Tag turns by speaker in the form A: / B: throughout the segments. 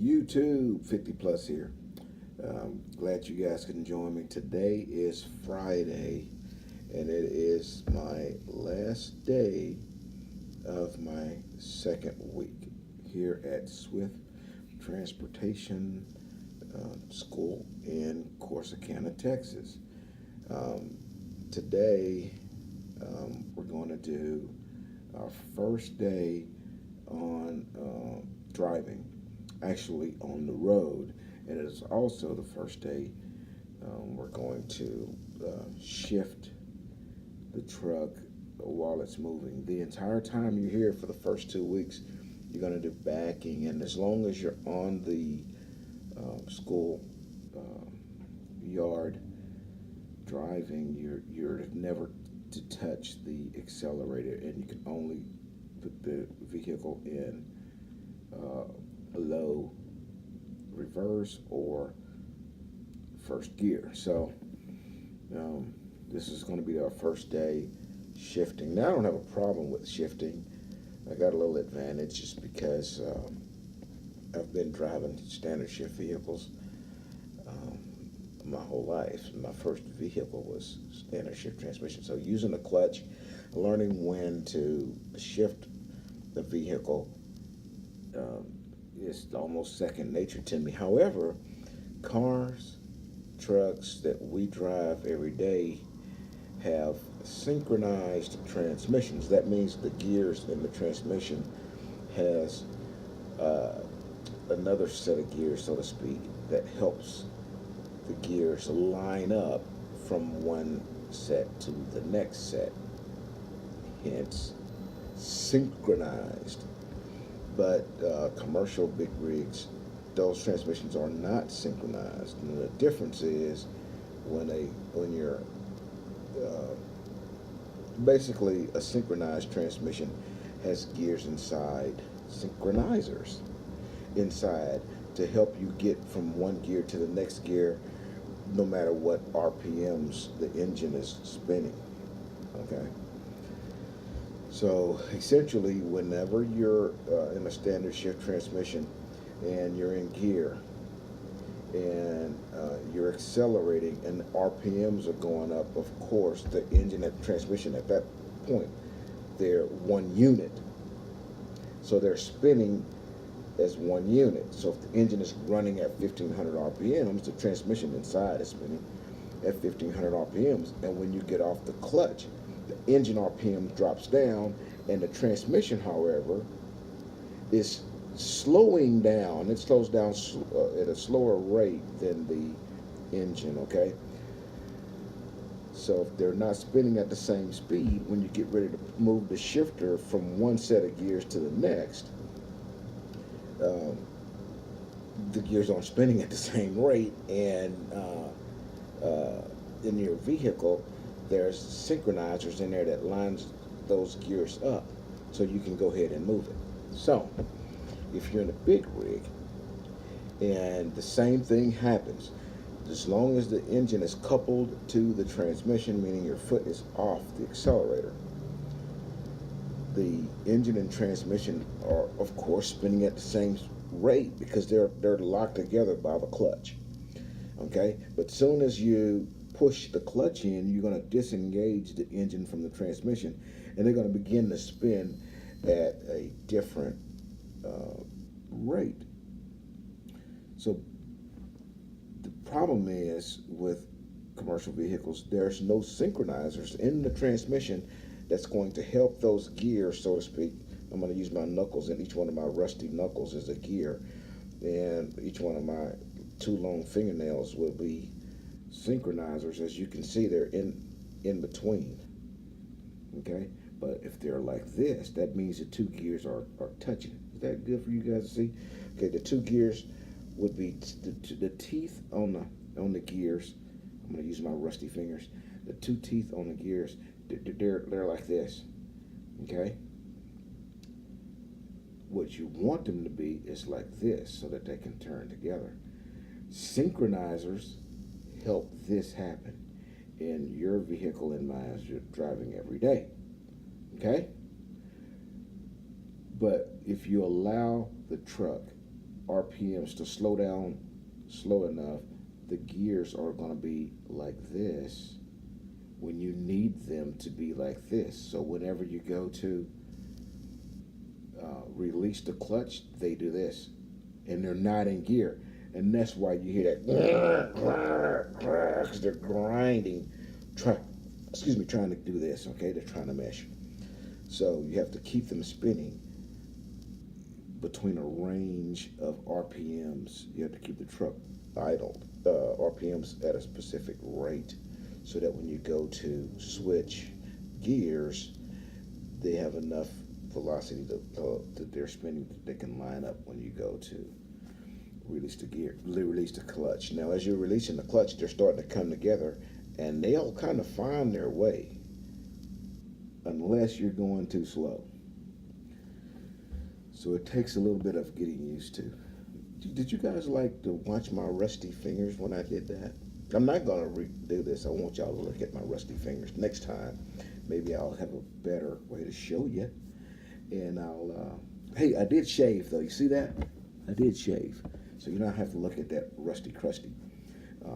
A: YouTube 50 plus here. Glad you guys can join me. Today is Friday, and it is my last day of my second week here at Swifty Transportation School in Corsicana, Texas. Today, we're going to do our first day on driving, actually on the road, and it is also the first day we're going to shift the truck while it's moving. The entire time you're here for the first 2 weeks, you're going to do backing, and as long as you're on the school yard driving, you're never to touch the accelerator, and you can only put the vehicle in low reverse or first gear. So this is going to be our first day shifting. Now I don't have a problem with shifting. I got a little advantage just because I've been driving standard shift vehicles my whole life. My first vehicle was standard shift transmission. So using the clutch, learning when to shift the vehicle is almost second nature to me. However, cars, trucks that we drive every day have synchronized transmissions. That means the gears in the transmission has another set of gears, so to speak, that helps the gears line up from one set to the next set, hence synchronized. But commercial big rigs, those transmissions are not synchronized, and the difference is when you're basically a synchronized transmission has gears inside, synchronizers inside, to help you get from one gear to the next gear no matter what RPMs the engine is spinning. Okay, so essentially whenever you're in a standard shift transmission and you're in gear and you're accelerating and RPMs are going up, of course the engine and transmission at that point, they're one unit, so they're spinning as one unit. So if the engine is running at 1500 RPMs, the transmission inside is spinning at 1500 RPMs, and when you get off the clutch, the engine RPM drops down, and the transmission, however, is slowing down. It slows down at a slower rate than the engine, okay? So if they're not spinning at the same speed, when you get ready to move the shifter from one set of gears to the next, the gears aren't spinning at the same rate, and in your vehicle there's synchronizers in there that lines those gears up so you can go ahead and move it. So if you're in a big rig and the same thing happens, as long as the engine is coupled to the transmission, meaning your foot is off the accelerator, the engine and transmission are of course spinning at the same rate because they're locked together by the clutch. Okay, but soon as you push the clutch in, you're going to disengage the engine from the transmission, and they're going to begin to spin at a different rate. So the problem is with commercial vehicles, there's no synchronizers in the transmission that's going to help those gears, so to speak. I'm going to use my knuckles, and each one of my rusty knuckles is a gear, and each one of my 2 long fingernails will be synchronizers. As you can see, they're in between. Okay, but if they're like this, that means the 2 gears are touching. Is that good for you guys to see? Okay, the 2 gears would be the teeth on the gears. I'm going to use my rusty fingers. The 2 teeth on the gears, they're like this. Okay, what you want them to be is like this, so that they can turn together. Synchronizers help this happen in your vehicle and mine as you're driving every day. Okay? But if you allow the truck RPMs to slow down slow enough, the gears are going to be like this when you need them to be like this. So whenever you go to release the clutch, they do this, and they're not in gear, and that's why you hear that because they're grinding, trying to do this. Okay, they're trying to mesh. So you have to keep them spinning between a range of RPMs. You have to keep the truck idled, RPMs at a specific rate, so that when you go to switch gears, they have enough velocity that they're spinning that they can line up when you go to release the clutch. Now, as you're releasing the clutch, they're starting to come together, and they'll kind of find their way unless you're going too slow. So it takes a little bit of getting used to. Did you guys like to watch my rusty fingers when I did that? I'm not going to redo this. I want y'all to look at my rusty fingers. Next time, maybe I'll have a better way to show you. And hey, I did shave though. You see that? I did shave. So you don't have to look at that rusty crusty.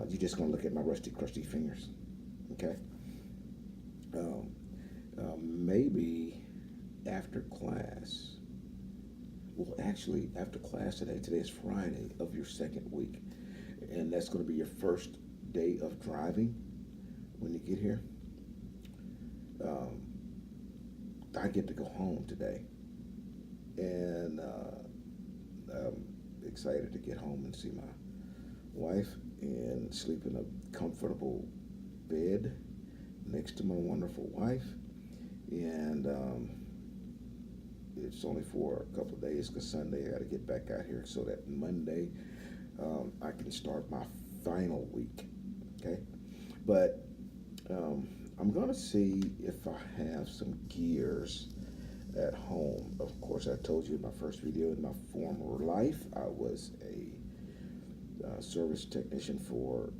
A: You're just going to look at my rusty crusty fingers. Okay? Maybe after class. Well, actually, after class today is Friday of your second week. And that's going to be your first day of driving when you get here. I get to go home today. And I'm excited to get home and see my wife and sleep in a comfortable bed next to my wonderful wife. And it's only for a couple of days because Sunday I got to get back out here so that Monday I can start my final week. Okay, but I'm gonna see if I have some gears at home. Of course, I told you in my first video, in my former life, I was a service technician for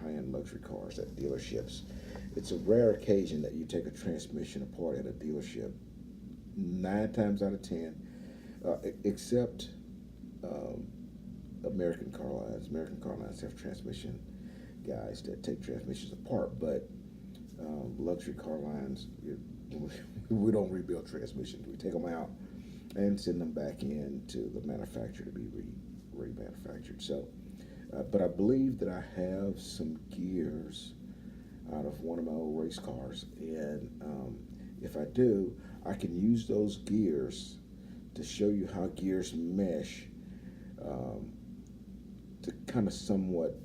A: high-end luxury cars at dealerships. It's a rare occasion that you take a transmission apart at a dealership. 9 times out of 10, except American car lines. American car lines have transmission guys that take transmissions apart, but luxury car lines, we don't rebuild transmissions. We take them out and send them back in to the manufacturer to be remanufactured. So, but I believe that I have some gears out of one of my old race cars, and if I do, I can use those gears to show you how gears mesh, to kind of somewhat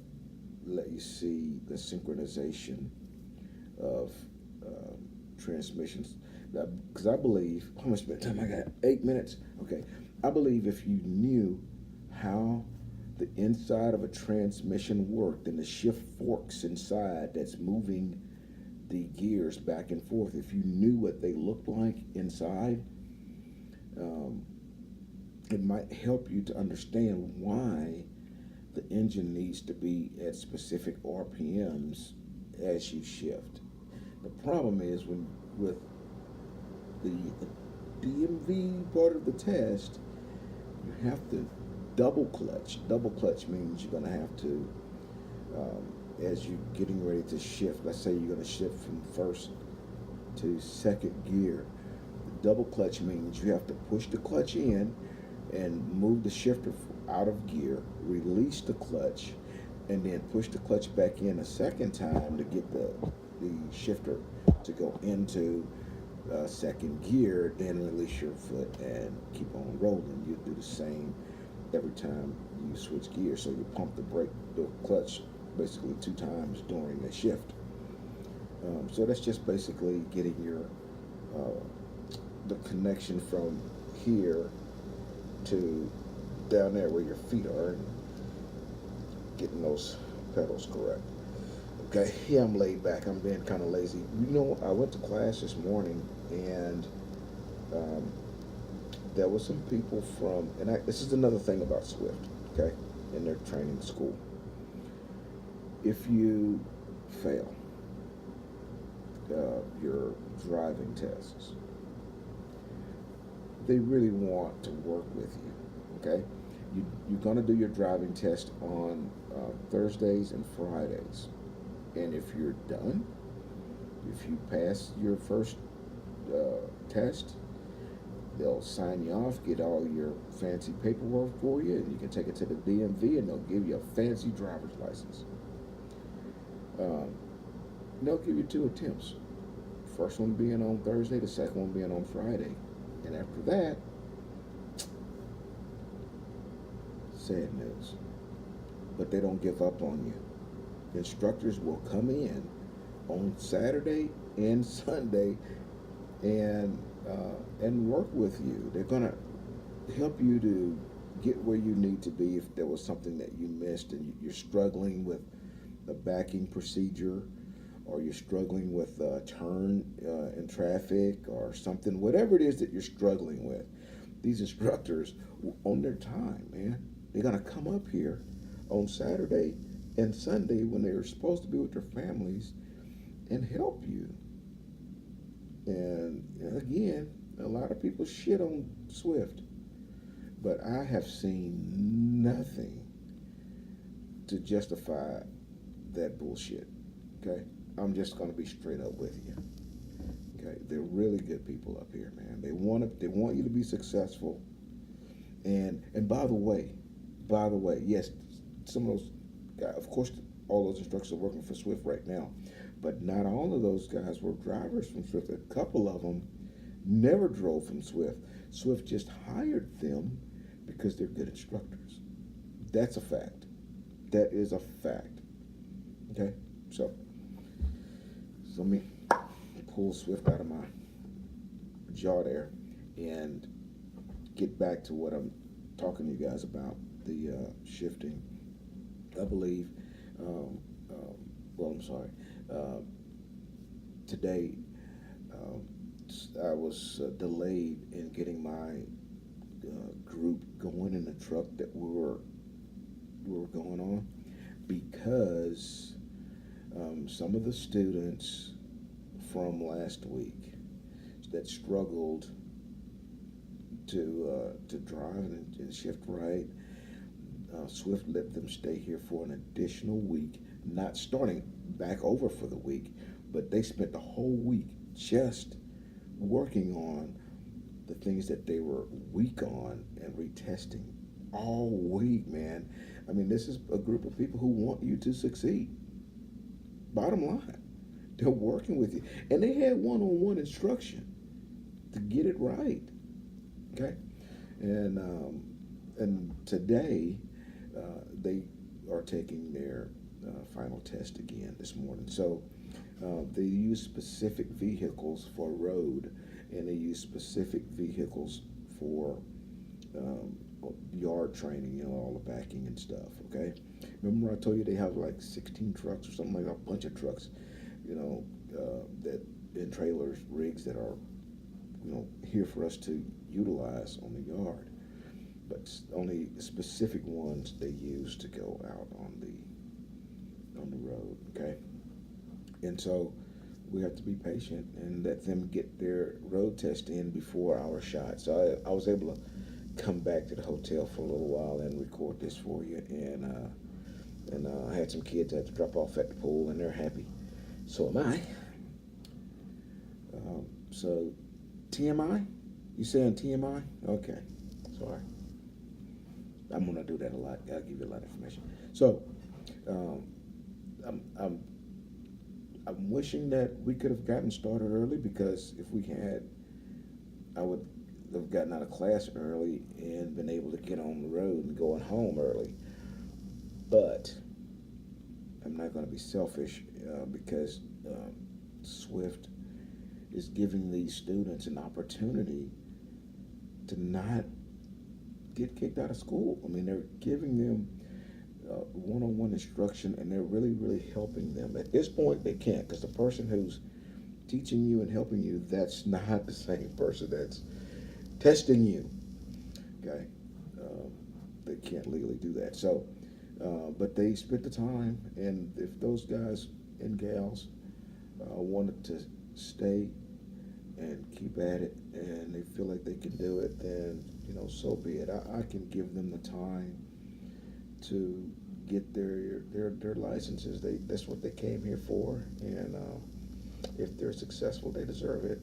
A: let you see the synchronization of transmissions. Because I believe, how much time I got? 8 minutes? Okay. I believe if you knew how the inside of a transmission worked and the shift forks inside that's moving the gears back and forth, if you knew what they looked like inside, it might help you to understand why the engine needs to be at specific RPMs as you shift. The problem is with the DMV part of the test, you have to double clutch. Double clutch means you're going to have to, as you're getting ready to shift, let's say you're going to shift from first to second gear. The double clutch means you have to push the clutch in and move the shifter out of gear, release the clutch, and then push the clutch back in a second time to get the shifter to go into second gear, then release your foot and keep on rolling. You do the same every time you switch gears. So you pump the clutch basically 2 times during the shift. So that's just basically getting your the connection from here to down there where your feet are and getting those pedals correct. Okay, yeah, I'm laid back. I'm being kind of lazy. You know, I went to class this morning, and there was some people from, and this is another thing about Swift, okay, in their training school. If you fail your driving tests, they really want to work with you, okay? you're going to do your driving test on Thursdays and Fridays. And if you're done, if you pass your first test, they'll sign you off, get all your fancy paperwork for you, and you can take it to the DMV, and they'll give you a fancy driver's license. They'll give you 2 attempts. First one being on Thursday, the second one being on Friday. And after that, sad news. But they don't give up on you. The instructors will come in on Saturday and Sunday and work with you. They're gonna help you to get where you need to be if there was something that you missed and you're struggling with a backing procedure, or you're struggling with a turn in traffic or something, whatever it is that you're struggling with. These instructors, on their time, man, they're gonna come up here on Saturday and Sunday when they're supposed to be with their families and help you. And again, a lot of people shit on Swift, but I have seen nothing to justify that bullshit. Okay, I'm just going to be straight up with you. Okay, they're really good people up here, man. They want you to be successful. And by the way, yes, some of those guys, of course, all those instructors are working for Swift right now, but not all of those guys were drivers from Swift. A couple of them never drove from Swift. Swift just hired them because they're good instructors. That's a fact. That is a fact. Okay, so let me pull Swift out of my jaw there and get back to what I'm talking to you guys about, the shifting. I believe, today I was delayed in getting my group going in the truck that we were going on because some of the students from last week that struggled to drive and shift right, Swift let them stay here for an additional week, not starting back over for the week, but they spent the whole week just working on the things that they were weak on and retesting all week, man. I mean, this is a group of people who want you to succeed. Bottom line, they're working with you. And they had one-on-one instruction to get it right, okay? And today, they are taking their final test again this morning. So they use specific vehicles for road, and they use specific vehicles for yard training, you know, all the backing and stuff, okay? Remember I told you they have like 16 trucks or something like that, a bunch of trucks, you know, that in trailers, rigs that are, you know, here for us to utilize on the yard. But only specific ones they use to go out on the road, okay? And so we have to be patient and let them get their road test in before our shot. So I was able to come back to the hotel for a little while and record this for you. And I had some kids I had to drop off at the pool, and they're happy. So am I. So TMI? You saying TMI? Okay, sorry. I'm gonna do that a lot. I'll give you a lot of information. So, I'm wishing that we could have gotten started early, because if we had, I would have gotten out of class early and been able to get on the road and going home early. But I'm not going to be selfish because Swift is giving these students an opportunity to not get kicked out of school. I mean, they're giving them one-on-one instruction, and they're really, really helping them. At this point, they can't, because the person who's teaching you and helping you, that's not the same person that's testing you, okay? They can't legally do that. So, but they spent the time, and if those guys and gals wanted to stay and keep at it, and they feel like they can do it, then so be it. I can give them the time to get their licenses. That's what they came here for, and if they're successful, they deserve it,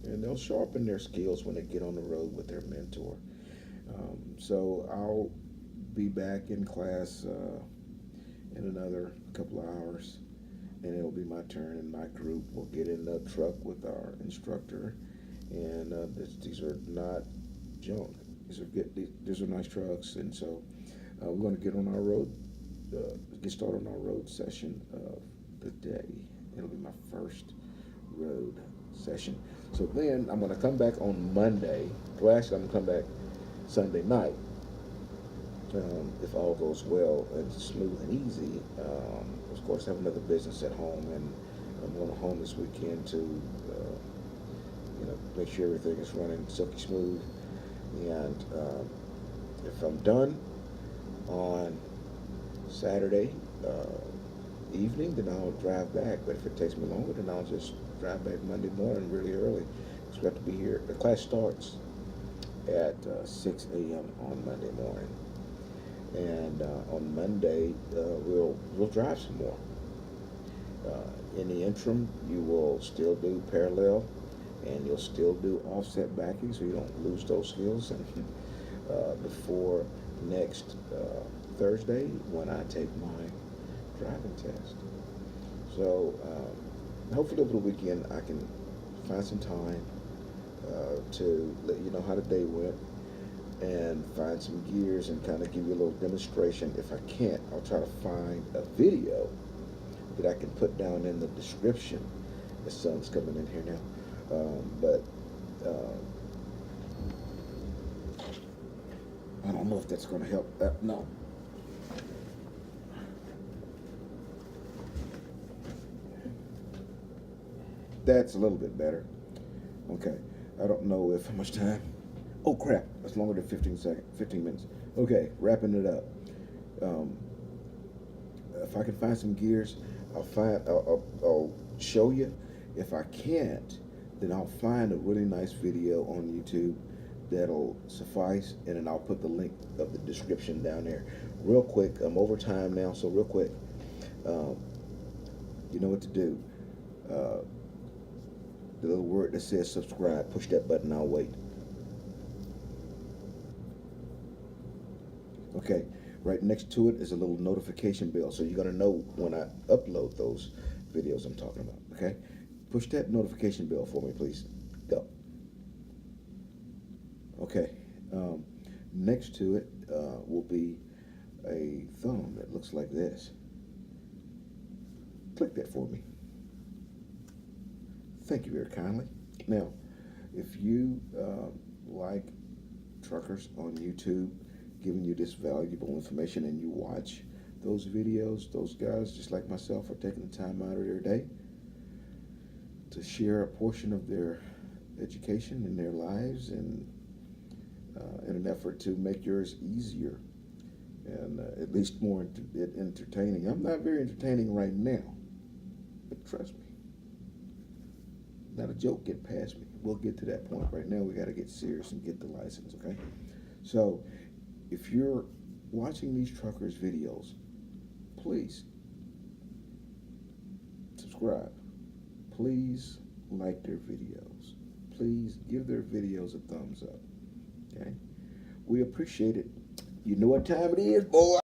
A: and they'll sharpen their skills when they get on the road with their mentor. So I'll be back in class in another couple of hours, and it'll be my turn, and my group will get in the truck with our instructor, and these are not junk. These are good. These are nice trucks, and so we're going to get on our road, get started on our road session of the day. It'll be my first road session. So then I'm going to come back on Monday. Well, actually, I'm going to come back Sunday night. If all goes well and smooth and easy. Of course, I have another business at home, and I'm going home this weekend to make sure everything is running silky smooth. And if I'm done on Saturday evening, then I'll drive back. But if it takes me longer, then I'll just drive back Monday morning really early. Because we have to be here. The class starts at 6 a.m. on Monday morning. And on Monday, we'll drive some more. In the interim, you will still do parallel, and you'll still do offset backing, so you don't lose those skills. And before next Thursday, when I take my driving test. So hopefully over the weekend I can find some time to let you know how the day went, and find some gears and kind of give you a little demonstration. If I can't, I'll try to find a video that I can put down in the description. The sun's coming in here now, but I don't know if that's going to help. No. That's a little bit better. Okay. I don't know how much time. Oh crap, that's longer than 15 minutes. Okay, wrapping it up. If I can find some gears, I'll show you. If I can't, then I'll find a really nice video on YouTube that'll suffice, and then I'll put the link of the description down there. Real quick, I'm over time now, so real quick, you know what to do. The little word that says subscribe, push that button, I'll wait. Okay, right next to it is a little notification bell, so you're going to know when I upload those videos I'm talking about, okay? Push that notification bell for me, please. Go. Okay, next to it will be a thumb that looks like this. Click that for me. Thank you very kindly. Now, if you like truckers on YouTube giving you this valuable information, and you watch those videos, those guys just like myself are taking the time out of their day to share a portion of their education in their lives, and in an effort to make yours easier and at least more entertaining. I'm not very entertaining right now, but trust me, not a joke get past me. We'll get to that point. Right now we got to get serious and get the license, okay? So if you're watching these truckers videos, please subscribe. Please like their videos. Please give their videos a thumbs up, okay? We appreciate it. You know what time it is, boy.